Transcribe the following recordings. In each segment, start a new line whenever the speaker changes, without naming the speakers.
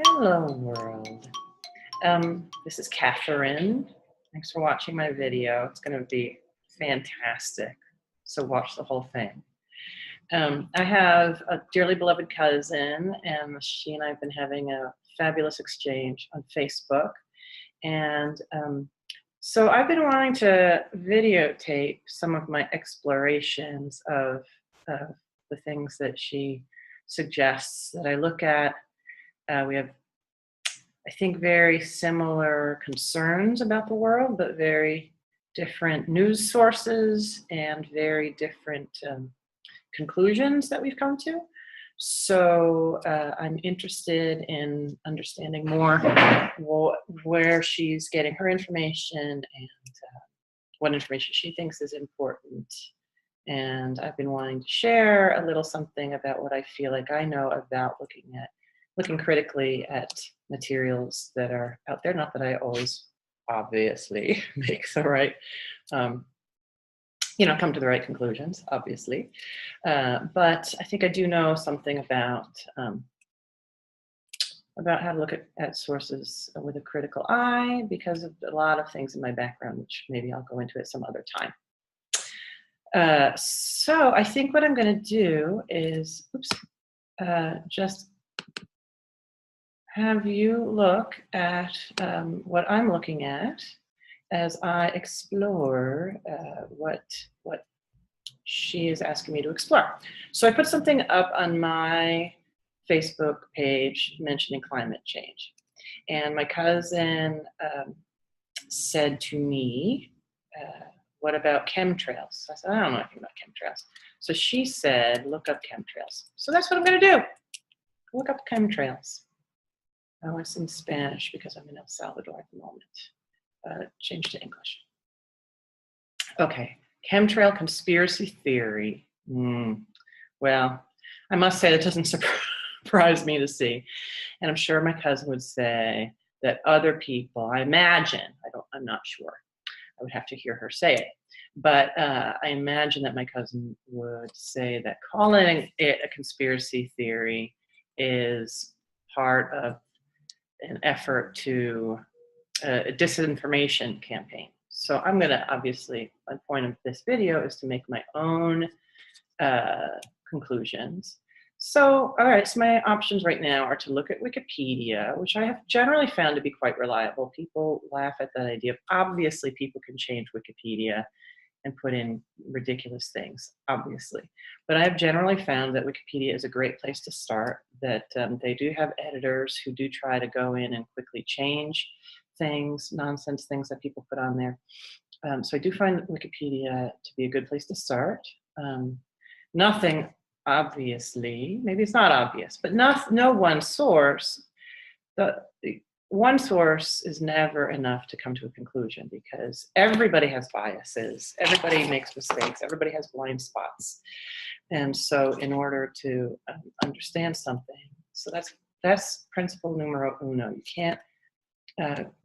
Hello, world. This is Catherine. Thanks for watching my video. It's going to be fantastic. So watch the whole thing. I have a dearly beloved cousin, and she and I have been having a fabulous exchange on Facebook. And so I've been wanting to videotape some of my explorations of the things that she suggests that I look at. We have, I think, very similar concerns about the world, but very different news sources and very different conclusions that we've come to. So I'm interested in understanding more where she's getting her information and what information she thinks is important. And I've been wanting to share a little something about what I feel like I know about looking critically at materials that are out there. Not that I always obviously make the right, come to the right conclusions, obviously. But I think I do know something about how to look at sources with a critical eye because of a lot of things in my background, which maybe I'll go into at some other time. So I think what I'm going to do is, just have you look at what I'm looking at as I explore what she is asking me to explore. So I put something up on my Facebook page mentioning climate change. And my cousin said to me, what about chemtrails? I said, I don't know anything about chemtrails. So she said, look up chemtrails. So that's what I'm going to do. Look up chemtrails. Oh, it's in Spanish because I'm in El Salvador at the moment. Change to English. Okay, chemtrail conspiracy theory. Well, I must say that doesn't surprise me to see. And I'm sure my cousin would say that other people, I imagine, I'm not sure. I would have to hear her say it. But I imagine that my cousin would say that calling it a conspiracy theory is part of an effort to a disinformation campaign. So I'm going to, obviously, my point of this video is to make my own conclusions. So, all right, so my options right now are to look at Wikipedia, which I have generally found to be quite reliable. People laugh at that idea. Obviously, people can change Wikipedia and put in ridiculous things, obviously. But I have generally found that Wikipedia is a great place to start, that they do have editors who do try to go in and quickly change things, nonsense things that people put on there. So I do find Wikipedia to be a good place to start. Nothing, obviously, maybe it's not obvious, but no one source, one source is never enough to come to a conclusion because everybody has biases, everybody makes mistakes, everybody has blind spots. And so in order to understand something, so that's principle numero uno. You can't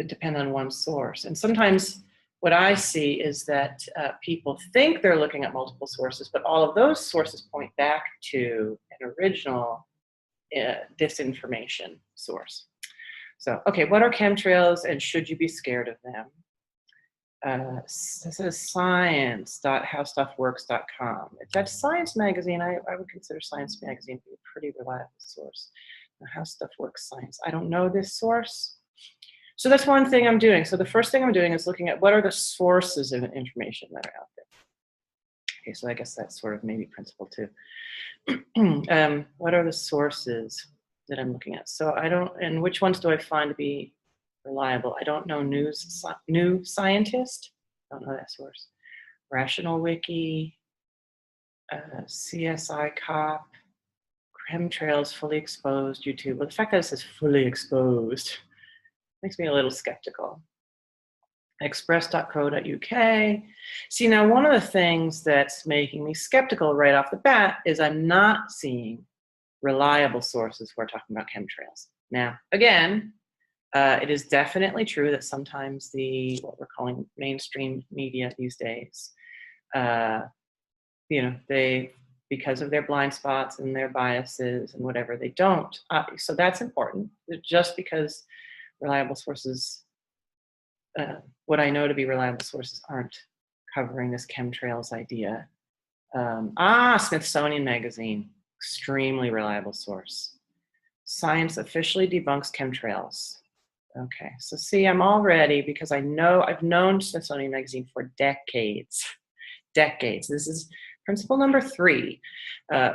depend on one source. And sometimes what I see is that people think they're looking at multiple sources, but all of those sources point back to an original disinformation source. So, okay, what are chemtrails and should you be scared of them? This is science.howstuffworks.com. That's Science Magazine. I would consider Science Magazine to be a pretty reliable source. How Stuff Works Science. I don't know this source. So that's one thing I'm doing. So the first thing I'm doing is looking at what are the sources of information that are out there. Okay, so I guess that's sort of maybe principle two. What are the sources that I'm looking at? So and which ones do I find to be reliable? I don't know New Scientist, don't know that source. Rational Wiki, CSI Cop, Chemtrails, Fully Exposed, YouTube. Well, the fact that it says fully exposed makes me a little skeptical. Express.co.uk. See, now one of the things that's making me skeptical right off the bat is I'm not seeing reliable sources who are talking about chemtrails. Now, again, it is definitely true that sometimes what we're calling mainstream media these days, they because of their blind spots and their biases and whatever. They don't. So that's important. Just because reliable sources, what I know to be reliable sources, aren't covering this chemtrails idea. Smithsonian Magazine, extremely reliable source. Science officially debunks chemtrails. Okay, so see, I'm all ready because I've known Smithsonian Magazine for decades. Decades. This is principle number 3.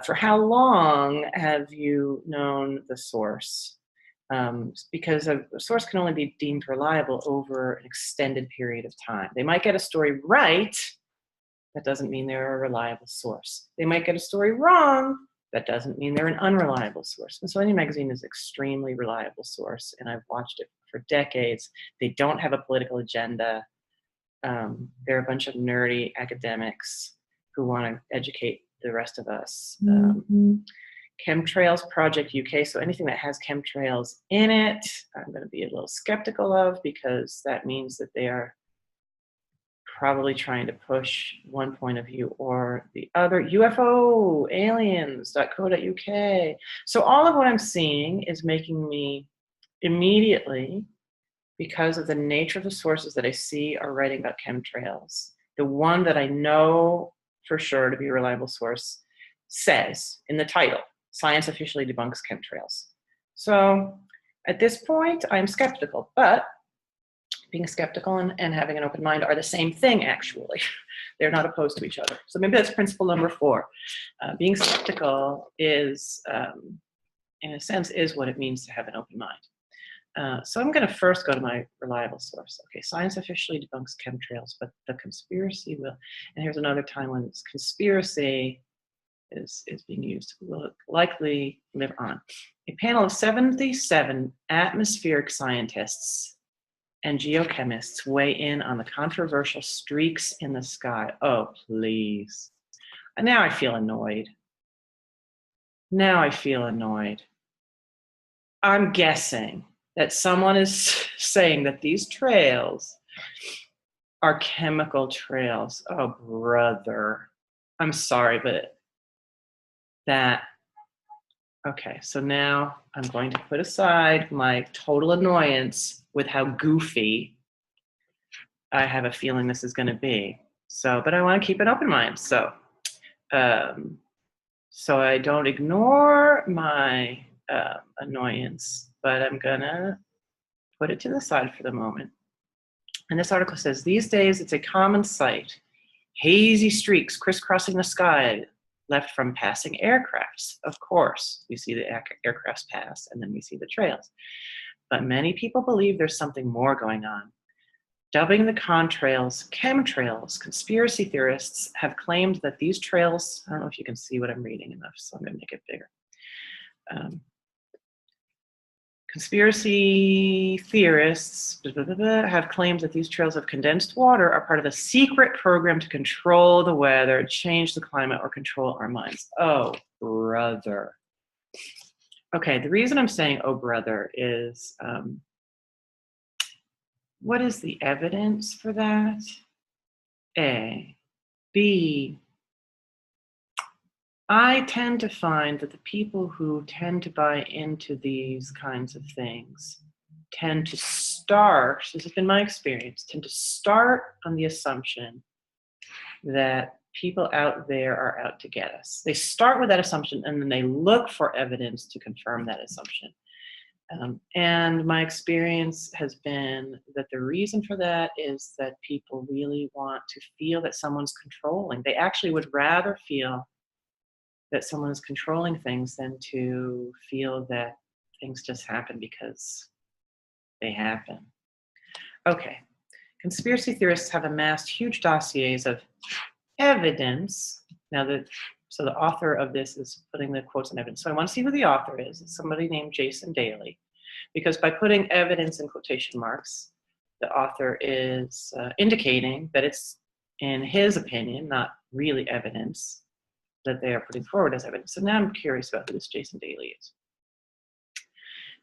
For how long have you known the source? Because a source can only be deemed reliable over an extended period of time. They might get a story right. That doesn't mean they're a reliable source. They might get a story wrong. That doesn't mean they're an unreliable source. Smithsonian Magazine is an extremely reliable source, and I've watched it for decades. They don't have a political agenda. They're a bunch of nerdy academics who want to educate the rest of us. Chemtrails Project UK, so anything that has chemtrails in it, I'm going to be a little skeptical of, because that means that they are probably trying to push one point of view or the other. UFO, aliens.co.uk. So all of what I'm seeing is making me immediately, because of the nature of the sources that I see are writing about chemtrails, the one that I know for sure to be a reliable source says in the title, science officially debunks chemtrails. So at this point, I'm skeptical, but being skeptical and having an open mind are the same thing, actually. They're not opposed to each other. So maybe that's principle number 4. Being skeptical is, in a sense, is what it means to have an open mind. So I'm going to first go to my reliable source. Okay, science officially debunks chemtrails, but the conspiracy will. And here's another time when this conspiracy is being used. Will likely live on. A panel of 77 atmospheric scientists and geochemists weigh in on the controversial streaks in the sky. Oh, please. And now I feel annoyed. I'm guessing that someone is saying that these trails are chemical trails. Oh, brother. I'm sorry, but okay, so now I'm going to put aside my total annoyance with how goofy I have a feeling this is going to be. So, but I want to keep an open mind. So I don't ignore my annoyance, but I'm going to put it to the side for the moment. And this article says, these days it's a common sight. Hazy streaks crisscrossing the sky left from passing aircrafts. Of course, we see the aircrafts pass, and then we see the trails. But many people believe there's something more going on. Dubbing the contrails chemtrails, conspiracy theorists have claimed that these trails, I don't know if you can see what I'm reading enough, so I'm going to make it bigger. Conspiracy theorists have claimed that these trails of condensed water are part of a secret program to control the weather, change the climate, or control our minds. Oh, brother. Okay, the reason I'm saying, oh, brother, is what is the evidence for that? A. B. I tend to find that the people who tend to buy into these kinds of things tend to start, this has been my experience, tend to start on the assumption that people out there are out to get us. They start with that assumption and then they look for evidence to confirm that assumption. And my experience has been that the reason for that is that people really want to feel that someone's controlling. They actually would rather feel that someone is controlling things than to feel that things just happen because they happen. Okay, conspiracy theorists have amassed huge dossiers of evidence. Now, so the author of this is putting the quotes on evidence. So I want to see who the author is. It's somebody named Jason Daly, because by putting evidence in quotation marks, the author is indicating that it's, in his opinion, not really evidence that they are putting forward as evidence. So now I'm curious about who this Jason Daly is.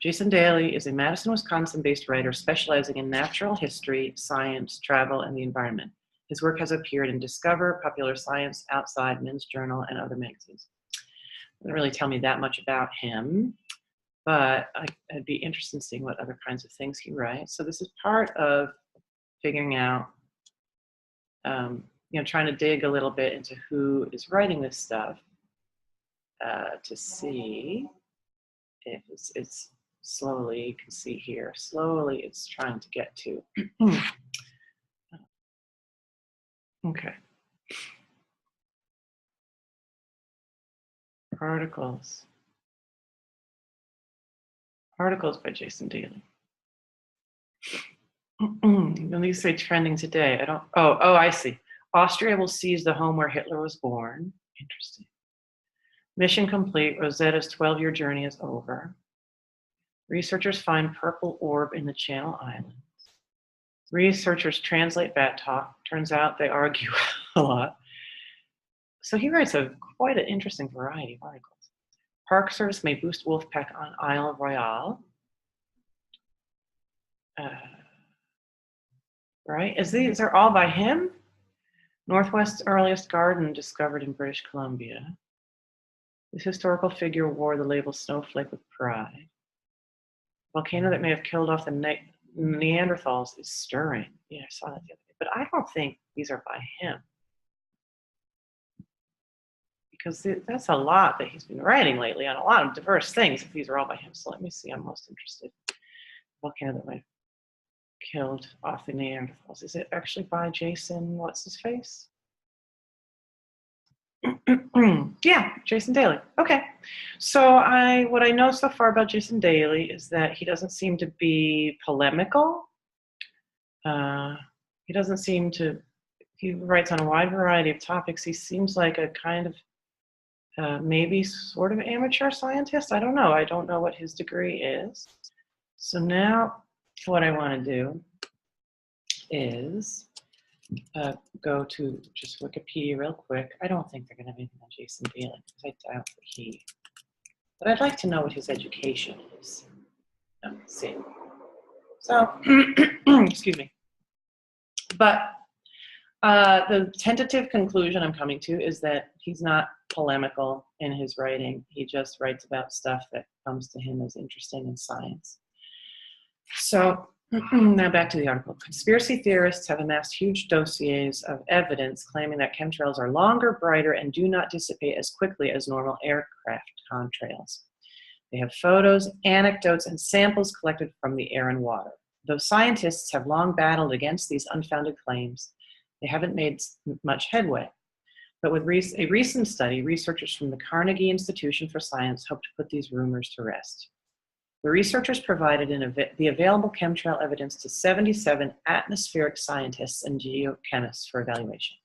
Jason Daly is a Madison, Wisconsin-based writer specializing in natural history, science, travel, and the environment. His work has appeared in Discover, Popular Science, Outside, Men's Journal, and other magazines. Doesn't really tell me that much about him, but I'd be interested in seeing what other kinds of things he writes. So this is part of figuring out, trying to dig a little bit into who is writing this stuff to see if it's slowly, you can see here, slowly it's trying to get to. Okay. Articles by Jason Daly. When you say trending today, I don't, oh, I see. Austria will seize the home where Hitler was born. Interesting. Mission complete, Rosetta's 12-year journey is over. Researchers find purple orb in the Channel Islands. Researchers translate bat talk. Turns out they argue a lot. So he writes quite an interesting variety of articles. Park Service may boost wolfpack on Isle Royale. Right? These are all by him? Northwest's earliest garden discovered in British Columbia. This historical figure wore the label snowflake with pride. Volcano that may have killed off the Neanderthals is stirring. Yeah, I saw that the other day. But I don't think these are by him. Because that's a lot that he's been writing lately on a lot of diverse things, if these are all by him. So let me see, I'm most interested. Volcano that might have killed off the Neanderthals. Is it actually by Jason, what's his face? Yeah, Jason Daly. Okay. So what I know so far about Jason Daly is that he doesn't seem to be polemical. He doesn't seem to, he writes on a wide variety of topics. He seems like a kind of maybe sort of amateur scientist. I don't know. I don't know what his degree is. So now what I want to do is go to just Wikipedia real quick. I don't think they're going to have anything on Jason Daly because I doubt that but I'd like to know what his education is. Let's see. So, excuse me. But the tentative conclusion I'm coming to is that he's not polemical in his writing. He just writes about stuff that comes to him as interesting in science. So now back to the article. Conspiracy theorists have amassed huge dossiers of evidence claiming that chemtrails are longer, brighter, and do not dissipate as quickly as normal aircraft contrails. They have photos, anecdotes, and samples collected from the air and water. Though scientists have long battled against these unfounded claims, they haven't made much headway. But with a recent study, researchers from the Carnegie Institution for Science hope to put these rumors to rest. The researchers provided the available chemtrail evidence to 77 atmospheric scientists and geochemists for evaluation.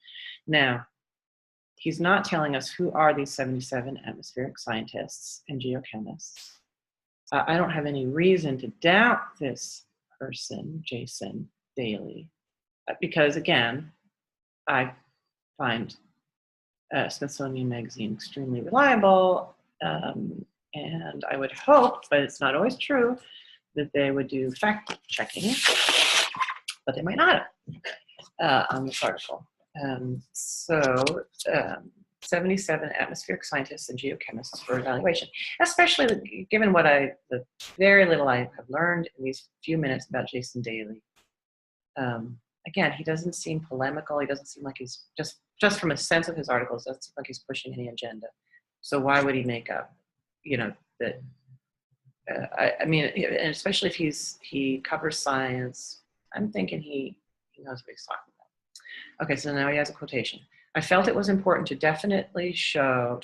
Now, he's not telling us who are these 77 atmospheric scientists and geochemists. I don't have any reason to doubt this person, Jason Daly, because again, I find Smithsonian Magazine extremely reliable, and I would hope, but it's not always true, that they would do fact checking, but they might not on this article. 77 atmospheric scientists and geochemists for evaluation, especially given the very little I have learned in these few minutes about Jason Daly. Again, he doesn't seem polemical. He doesn't seem like he's just from a sense of his articles, doesn't seem like he's pushing any agenda. So why would he make up, that? I mean, and especially if he covers science, I'm thinking he knows what he's talking about. Okay, so now he has a quotation. I felt it was important to definitively show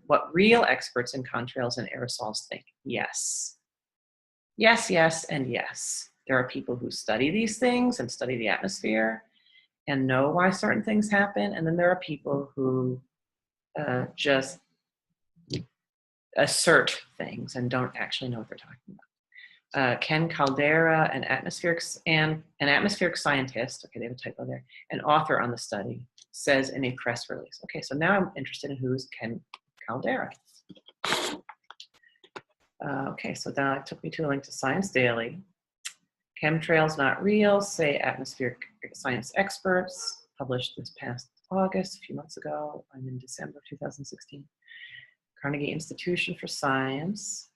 what real experts in contrails and aerosols think. Yes. Yes, yes, and yes. There are people who study these things and study the atmosphere and know why certain things happen. And then there are people who just assert things and don't actually know what they're talking about. Ken Caldera, an atmospheric scientist, okay, they have a typo there, an author on the study, says in a press release. Okay, so now I'm interested in who's Ken Caldera. Okay, so now it took me to a link to Science Daily. Chemtrails not real, say atmospheric science experts, published this past August, a few months ago. I'm in December 2016. Carnegie Institution for Science.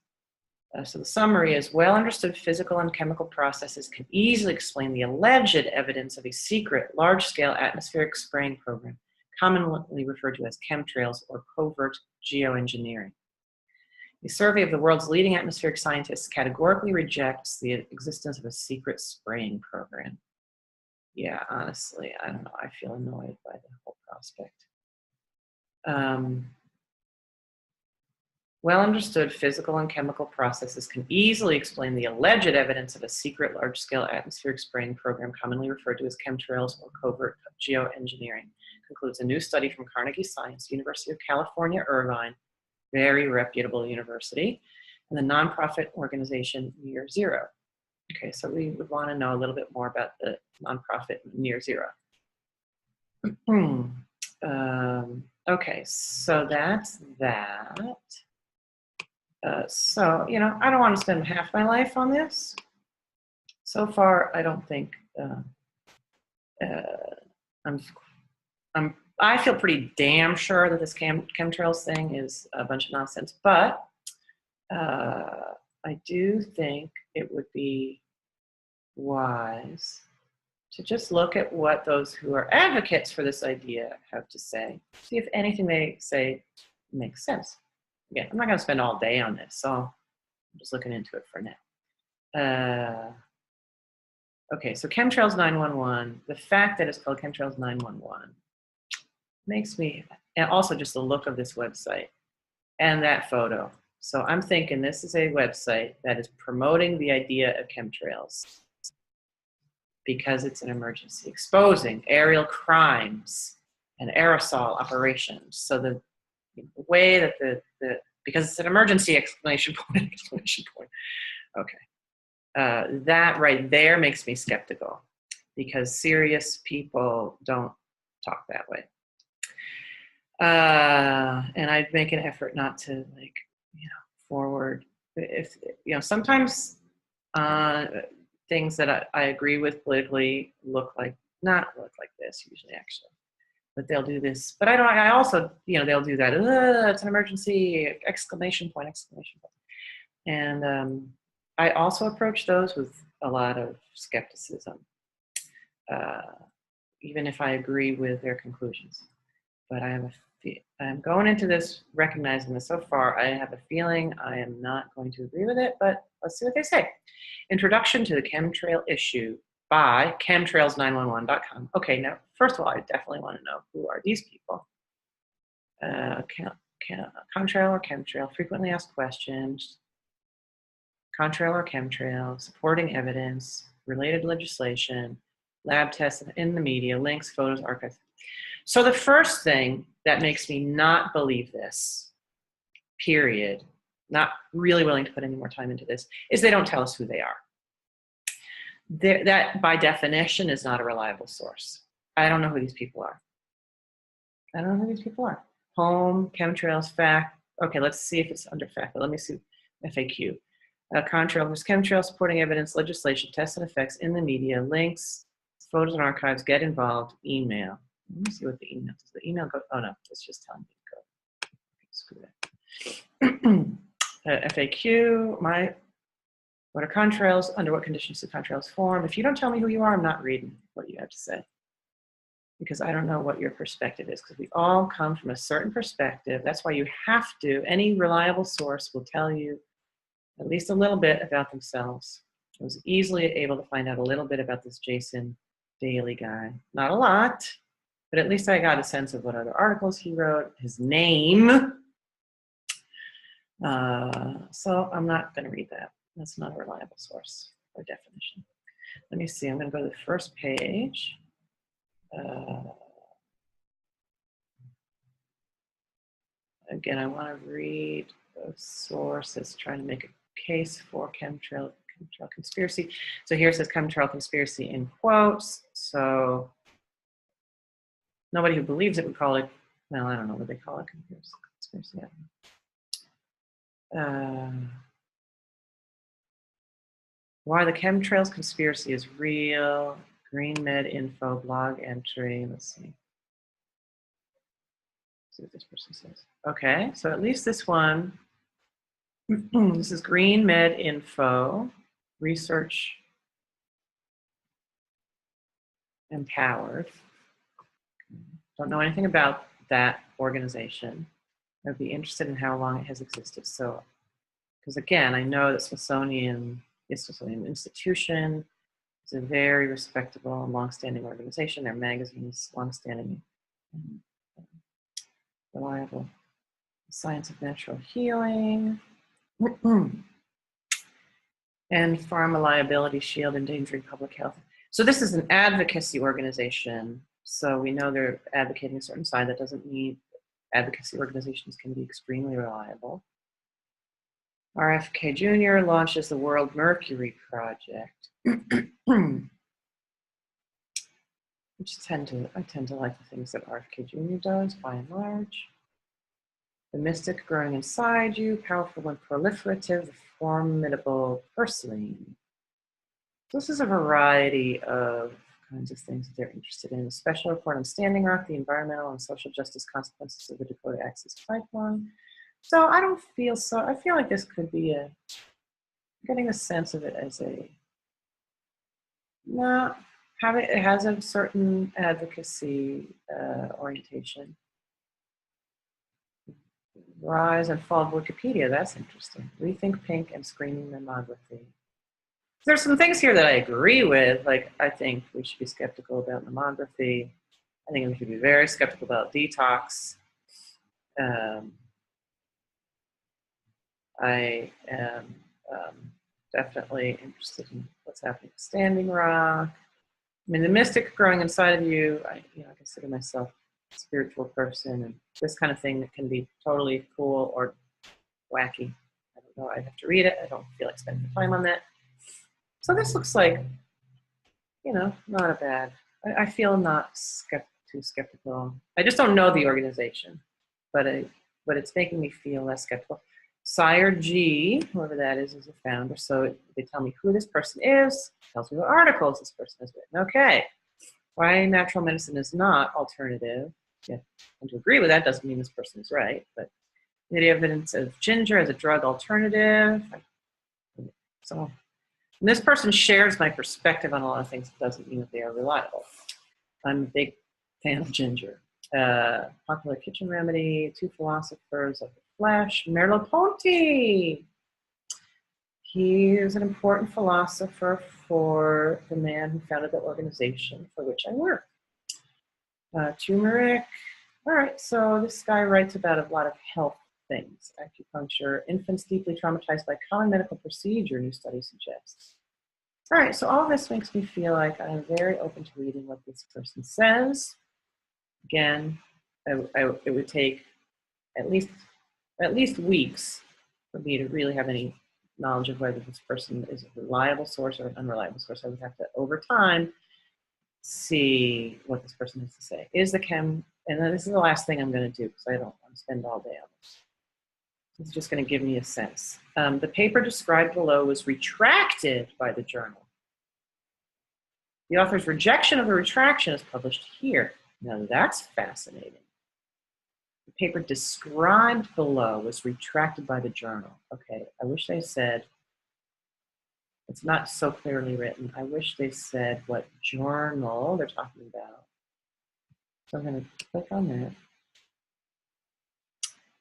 So the summary is, well understood physical and chemical processes can easily explain the alleged evidence of a secret large-scale atmospheric spraying program, commonly referred to as chemtrails or covert geoengineering. A survey of the world's leading atmospheric scientists categorically rejects the existence of a secret spraying program. Yeah, honestly, I don't know. I feel annoyed by the whole prospect. Well understood physical and chemical processes can easily explain the alleged evidence of a secret large-scale atmospheric spraying program, commonly referred to as chemtrails or covert geoengineering, concludes a new study from Carnegie Science, University of California, Irvine, very reputable university, and the nonprofit organization Near Zero. Okay, so we would want to know a little bit more about the nonprofit Near Zero. Okay, so that's that. So, you know, I don't want to spend half my life on this. So far, I don't think I feel pretty damn sure that this chemtrails thing is a bunch of nonsense, but I do think it would be wise to just look at what those who are advocates for this idea have to say, see if anything they say makes sense. Again, I'm not going to spend all day on this, so I'm just looking into it for now. Okay, so Chemtrails 911, the fact that it's called Chemtrails 911 makes me, and also just the look of this website and that photo. So I'm thinking this is a website that is promoting the idea of chemtrails because it's an emergency, exposing aerial crimes and aerosol operations. So the way that because it's an emergency, exclamation point. Okay. That right there makes me skeptical because serious people don't talk that way. And I'd make an effort not to forward if, sometimes things that I agree with politically not look like this usually actually. But they'll do this. But I also, they'll do that. It's an emergency, exclamation point. And I also approach those with a lot of skepticism, even if I agree with their conclusions. But I'm going into this recognizing that so far I have a feeling I am not going to agree with it, but let's see what they say. Introduction to the chemtrail issue by chemtrails911.com. Okay, now, first of all, I definitely want to know who are these people. Contrail or chemtrail, frequently asked questions, contrail or chemtrail, supporting evidence, related legislation, lab tests in the media, links, photos, archives. So the first thing that makes me not believe this, period, not really willing to put any more time into this, is they don't tell us who they are. That, by definition, is not a reliable source. I don't know who these people are. Home, chemtrails, fact. Okay, let's see if it's under fact. But let me see FAQ. Contrail versus chemtrail, supporting evidence, legislation, tests and effects in the media, links, photos and archives, get involved, email. Let me see what the email does. The email goes, oh no, it's just telling me to go. Okay, screw that. FAQ, what are contrails? Under what conditions do contrails form? If you don't tell me who you are, I'm not reading what you have to say. Because I don't know what your perspective is. Because we all come from a certain perspective. That's why you have to, any reliable source will tell you at least a little bit about themselves. I was easily able to find out a little bit about this Jason Daly guy. Not a lot, but at least I got a sense of what other articles he wrote, his name. So I'm not going to read that. That's not a reliable source or definition. Let me see. I'm going to go to the first page. Again, I want to read the sources trying to make a case for chemtrail conspiracy. So here it says chemtrail conspiracy in quotes. So nobody who believes it would call it, well, I don't know what they call it, conspiracy. Why the Chemtrails conspiracy is real. Green Med info blog entry. Let's see. See what this person says. Okay, so at least this one. This is Green Med info. Research empowered. Don't know anything about that organization. I'd be interested in how long it has existed. So, because again, I know that Smithsonian Institution is a very respectable and longstanding organization. Their magazine is longstanding and reliable. Science of Natural Healing. And Pharma Liability Shield Endangering Public Health. So this is an advocacy organization. So we know they're advocating a certain side. That doesn't mean advocacy organizations can be extremely reliable. RFK Jr. launches the World Mercury Project. I tend to like the things that RFK Jr. does by and large. The mystic growing inside you, powerful and proliferative, the formidable purslane. This is a variety of kinds of things that they're interested in. A special report on Standing Rock, the environmental and social justice consequences of the Dakota Access Pipeline. So I feel like this could be getting a sense of it as it has a certain advocacy orientation. Rise and fall of Wikipedia, that's interesting. Rethink Pink and screening mammography. There's some things here that I agree with, like I think we should be skeptical about mammography. I think we should be very skeptical about detox. I am definitely interested in what's happening with Standing Rock. I mean, the mystic growing inside of you, I consider myself a spiritual person, and this kind of thing that can be totally cool or wacky. I don't know, I'd have to read it. I don't feel like spending the time on that. So this looks like, not a bad, I feel not too skeptical. I just don't know the organization, but it's making me feel less skeptical. Sire G, whoever that is a founder. So they tell me who this person is, tells me what articles this person has written. Okay, why natural medicine is not alternative. Yeah, and to agree with that doesn't mean this person is right, but the evidence of ginger as a drug alternative. So this person shares my perspective on a lot of things. It doesn't mean that they are reliable. I'm a big fan of ginger. Popular kitchen remedy, two philosophers of the flesh, Merleau-Ponty. He is an important philosopher for the man who founded the organization for which I work. Turmeric. All right, so this guy writes about a lot of health things. Acupuncture, infants deeply traumatized by common medical procedure, new study suggests. All right, so all this makes me feel like I'm very open to reading what this person says. Again, it would take at least weeks for me to really have any knowledge of whether this person is a reliable source or an unreliable source. I would have to, over time, see what this person has to say. And then this is the last thing I'm going to do because I don't want to spend all day on this. It's just going to give me a sense. The paper described below was retracted by the journal. The author's rejection of the retraction is published here. Now that's fascinating. The paper described below was retracted by the journal. Okay, I wish they said, it's not so clearly written. I wish they said what journal they're talking about. So I'm going to click on that.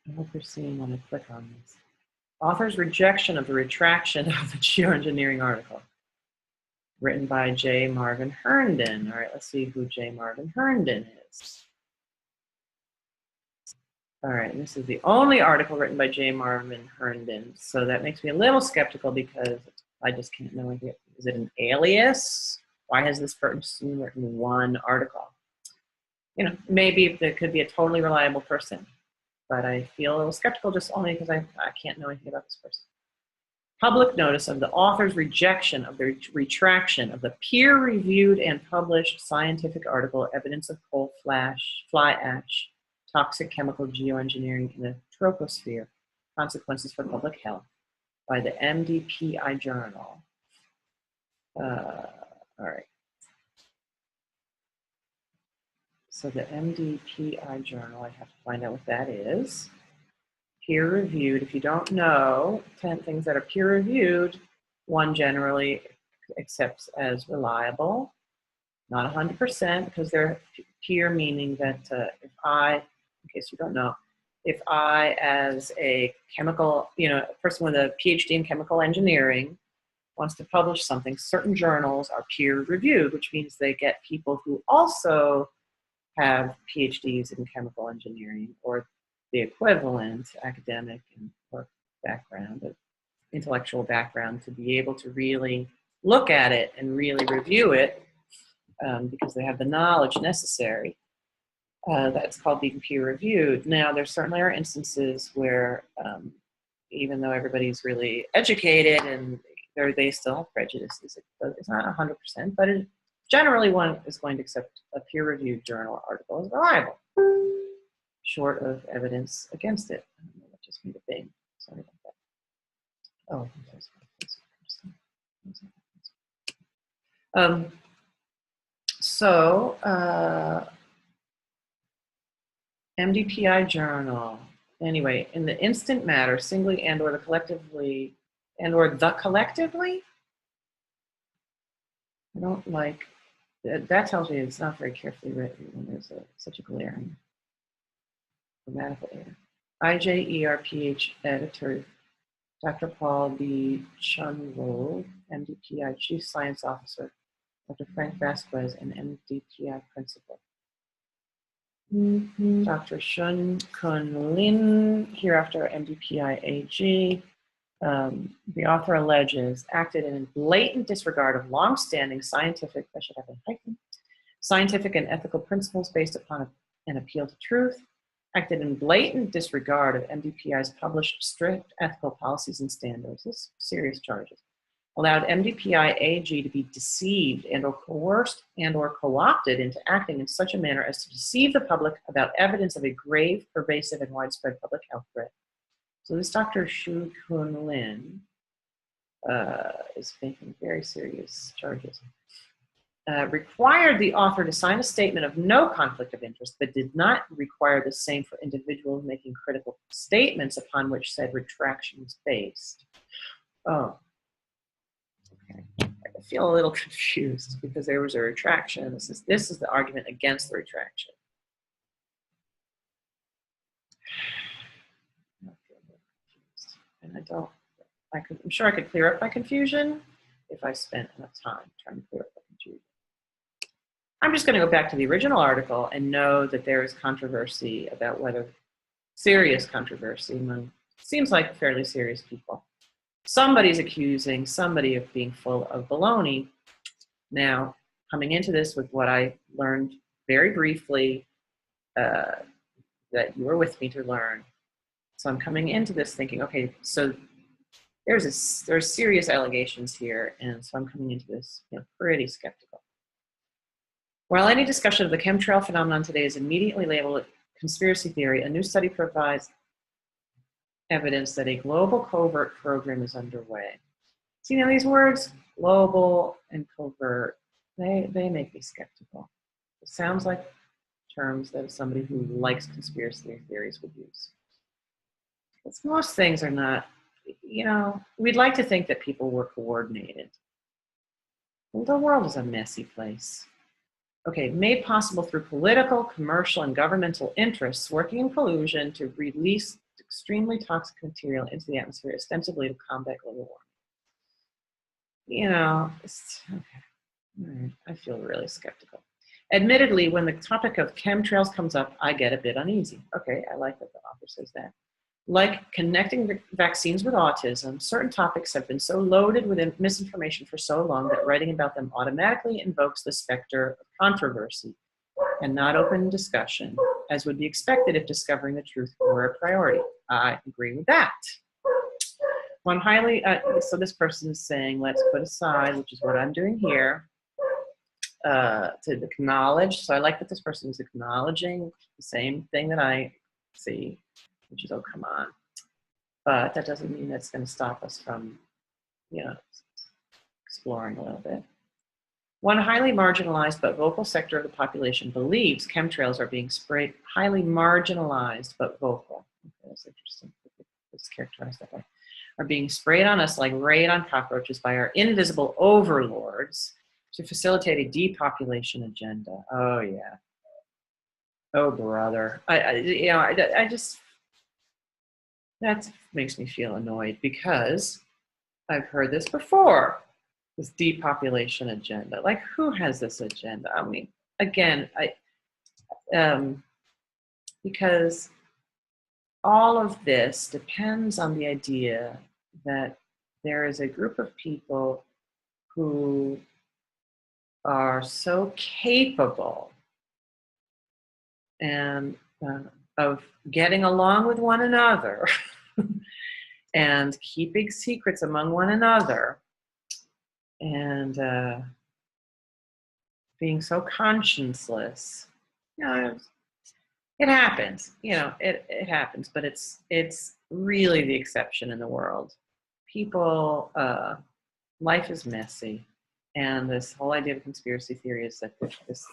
I hope you're seeing when I click on this. Author's rejection of the retraction of the geoengineering article. Written by J. Marvin Herndon. All right, let's see who J. Marvin Herndon is. All right, this is the only article written by J. Marvin Herndon. So that makes me a little skeptical because I just can't know. Is it an alias? Why has this person written one article? Maybe there could be a totally reliable person, but I feel a little skeptical just only because I can't know anything about this person. Public notice of the author's rejection of the retraction of the peer-reviewed and published scientific article, Evidence of Coal Fly Ash, Toxic Chemical Geoengineering in the Troposphere, Consequences for Public Health, by the MDPI Journal. All right. So the MDPI journal, I have to find out what that is. Peer reviewed. If you don't know 10 things that are peer reviewed, one generally accepts as reliable. Not 100% because they're peer, meaning that if I, in case you don't know, if I, as a chemical, a person with a PhD in chemical engineering, wants to publish something, certain journals are peer reviewed, which means they get people who also have PhDs in chemical engineering or the equivalent academic and work background, intellectual background, to be able to really look at it and really review it because they have the knowledge necessary. That's called being peer reviewed. Now, there certainly are instances where even though everybody's really educated and they still have prejudices, it's not 100%, but generally one is going to accept a peer-reviewed journal article as reliable, short of evidence against it. I don't know, that just made a bing. Sorry about that. Oh, MDPI journal. Anyway, in the instant matter, singly and or the collectively, I don't like, that tells me it's not very carefully written when there's such a glaring grammatical error. IJERPH editor, Dr. Paul B. Chunwo, MDPI Chief Science Officer, Dr. Frank Vasquez, and MDPI Principal. Dr. Shun Kun Lin, hereafter MDPI AG. The author alleges acted in blatant disregard of long-standing scientific, I should have a hyphen, scientific and ethical principles based upon an appeal to truth, acted in blatant disregard of MDPI's published strict ethical policies and standards. This is serious charges. Allowed MDPI AG to be deceived and or coerced and or co-opted into acting in such a manner as to deceive the public about evidence of a grave, pervasive, and widespread public health threat. So this Dr. Shu Kun Lin is making very serious charges. Required the author to sign a statement of no conflict of interest, but did not require the same for individuals making critical statements upon which said retraction was based. Oh, okay. I feel a little confused because there was a retraction. This is the argument against the retraction. And I'm sure I could clear up my confusion if I spent enough time trying to clear up the confusion. I'm just going to go back to the original article and know that there is controversy about whether, serious controversy among, seems like fairly serious people. Somebody's accusing somebody of being full of baloney. Now, coming into this with what I learned very briefly, that you were with me to learn. So I'm coming into this thinking, okay, so there's serious allegations here, and so I'm coming into this pretty skeptical. While any discussion of the chemtrail phenomenon today is immediately labeled conspiracy theory, a new study provides evidence that a global covert program is underway. See, now these words, global and covert, they make me skeptical. It sounds like terms that somebody who likes conspiracy theories would use. Because most things are not, we'd like to think that people were coordinated. Well, the world is a messy place. Okay, made possible through political, commercial, and governmental interests working in collusion to release extremely toxic material into the atmosphere, ostensibly to combat global warming. Okay. All right. I feel really skeptical. Admittedly, when the topic of chemtrails comes up, I get a bit uneasy. Okay, I like that the author says that. Like connecting vaccines with autism, certain topics have been so loaded with misinformation for so long that writing about them automatically invokes the specter of controversy and not open discussion, as would be expected if discovering the truth were a priority. I agree with that. One highly, so this person is saying, let's put aside, which is what I'm doing here, to acknowledge. So I like that this person is acknowledging the same thing that I see, which is, oh, come on. But that doesn't mean that's going to stop us from, exploring a little bit. One highly marginalized but vocal sector of the population believes chemtrails are being sprayed. Highly marginalized but vocal. Okay, that's interesting. It's characterized that way. Are being sprayed on us like raid on cockroaches by our invisible overlords to facilitate a depopulation agenda. Oh yeah. Oh brother. I just, that makes me feel annoyed because I've heard this before. This depopulation agenda. Like, who has this agenda? I mean, again, because all of this depends on the idea that there is a group of people who are so capable and of getting along with one another and keeping secrets among one another and being so conscienceless. It happens, it happens, but it's really the exception in the world. People, life is messy, and this whole idea of conspiracy theory is that it's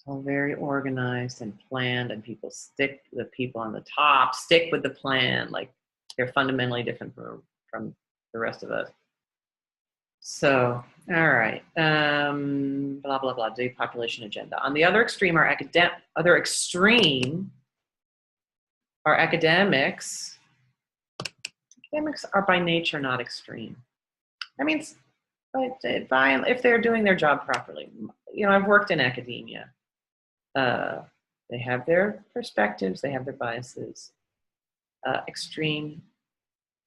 all very organized and planned, and the people on the top stick with the plan, like they're fundamentally different from the rest of us. So, all right, blah, blah, blah, depopulation agenda. On the other extreme are academics. Academics are by nature not extreme. I mean, if they're doing their job properly. I've worked in academia. They have their perspectives, they have their biases. Extreme,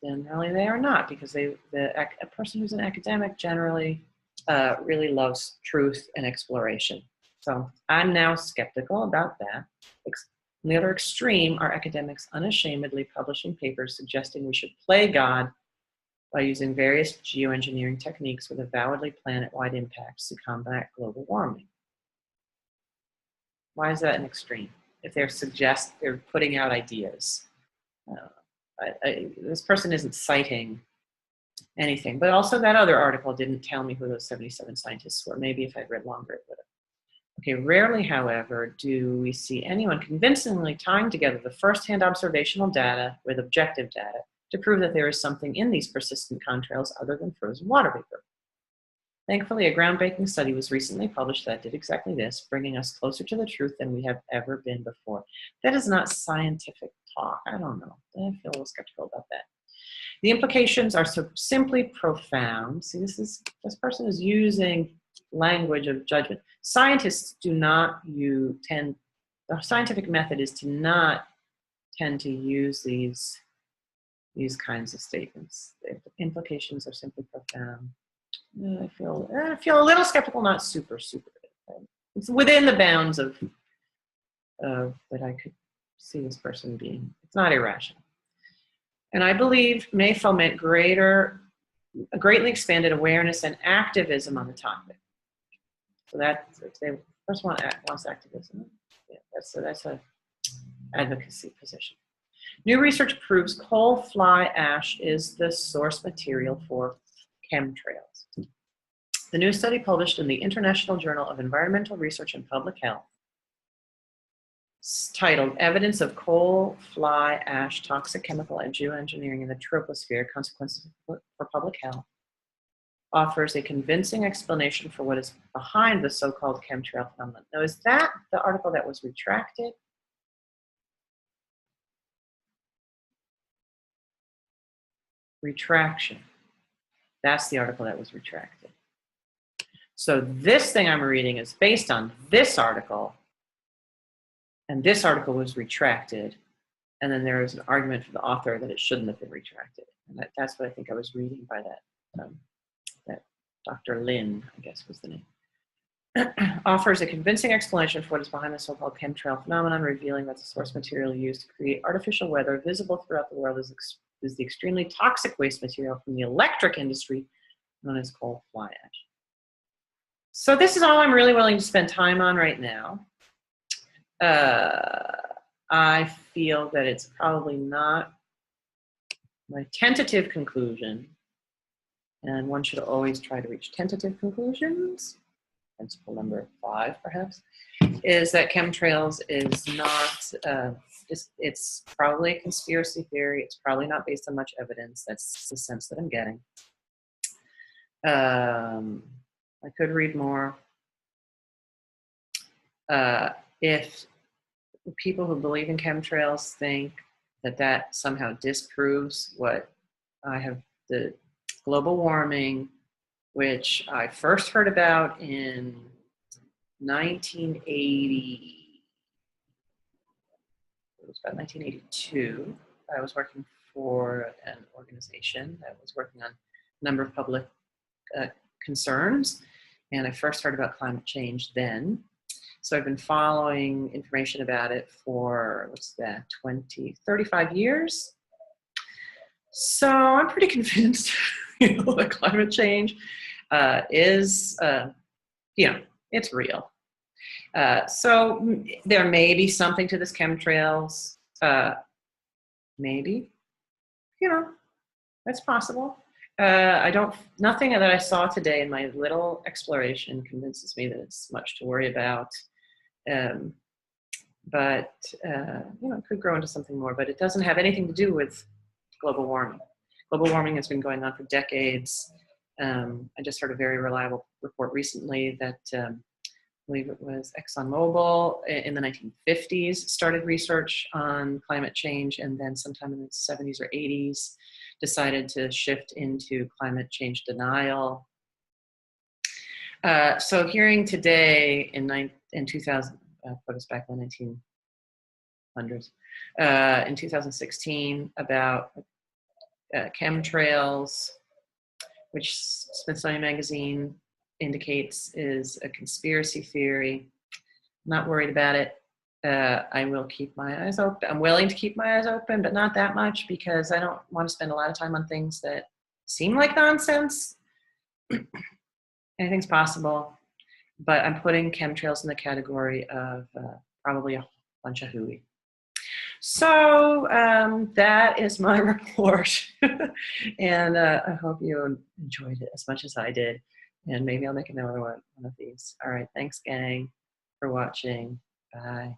generally they are not, because a person who's an academic generally really loves truth and exploration. So I'm now skeptical about that. On the other extreme are academics unashamedly publishing papers suggesting we should play God by using various geoengineering techniques with avowedly planet-wide impacts to combat global warming. Why is that an extreme? If they're putting out ideas. This person isn't citing anything, but also that other article didn't tell me who those 77 scientists were. Maybe if I'd read longer, it would have. Okay, rarely, however, do we see anyone convincingly tying together the first-hand observational data with objective data to prove that there is something in these persistent contrails other than frozen water vapor. Thankfully, a groundbreaking study was recently published that did exactly this, bringing us closer to the truth than we have ever been before. That is not scientific talk. I don't know. I feel a little skeptical about that. The implications are so simply profound. See, this person is using language of judgment. Scientists the scientific method is to not tend to use these kinds of statements. The implications are simply profound. I feel a little skeptical, not super. It's within the bounds of that I could see this person being. It's not irrational. And I believe may foment greatly expanded awareness and activism on the topic. So the first one wants activism. Yeah, that's a advocacy position. New research proves coal fly ash is the source material for chemtrails. The new study published in the International Journal of Environmental Research and Public Health, titled Evidence of Coal Fly Ash Toxic Chemical and Geoengineering in the Troposphere, Consequences for Public Health, offers a convincing explanation for what is behind the so-called chemtrail phenomenon. Now, is that the article that was retracted? Retraction. That's the article that was retracted. So this thing I'm reading is based on this article, and this article was retracted, and then there is an argument for the author that it shouldn't have been retracted. And that's what I think I was reading by that Dr. Lin, I guess was the name. Offers a convincing explanation for what is behind the so-called chemtrail phenomenon, revealing that the source material used to create artificial weather visible throughout the world is the extremely toxic waste material from the electric industry known as coal fly ash. So this is all I'm really willing to spend time on right now. I feel that it's probably not my tentative conclusion and one should always try to reach tentative conclusions. Principle number 5, perhaps, is that chemtrails is not, it's probably a conspiracy theory. It's probably not based on much evidence. That's the sense that I'm getting. I could read more. If people who believe in chemtrails think that that somehow disproves what I have, the global warming, which I first heard about in 1980. It was about 1982. I was working for an organization that was working on a number of public concerns, and I first heard about climate change then. So I've been following information about it for, 35 years. So I'm pretty convinced, that climate change is, it's real. So there may be something to this chemtrails. Maybe, that's possible. Nothing that I saw today in my little exploration convinces me that it's much to worry about. But it could grow into something more, but it doesn't have anything to do with global warming. Global warming has been going on for decades. I just heard a very reliable report recently that I believe it was ExxonMobil in the 1950s started research on climate change, and then sometime in the 70s or 80s decided to shift into climate change denial. So hearing today in 2000, put us back in the 1900s, in 2016 about chemtrails, which Smithsonian Magazine indicates is a conspiracy theory. I'm not worried about it. I will keep my eyes open. I'm willing to keep my eyes open, but not that much, because I don't want to spend a lot of time on things that seem like nonsense. Anything's possible, but I'm putting chemtrails in the category of probably a bunch of hooey. So that is my report, and I hope you enjoyed it as much as I did, and maybe I'll make another one of these. All right, thanks, gang, for watching. Bye.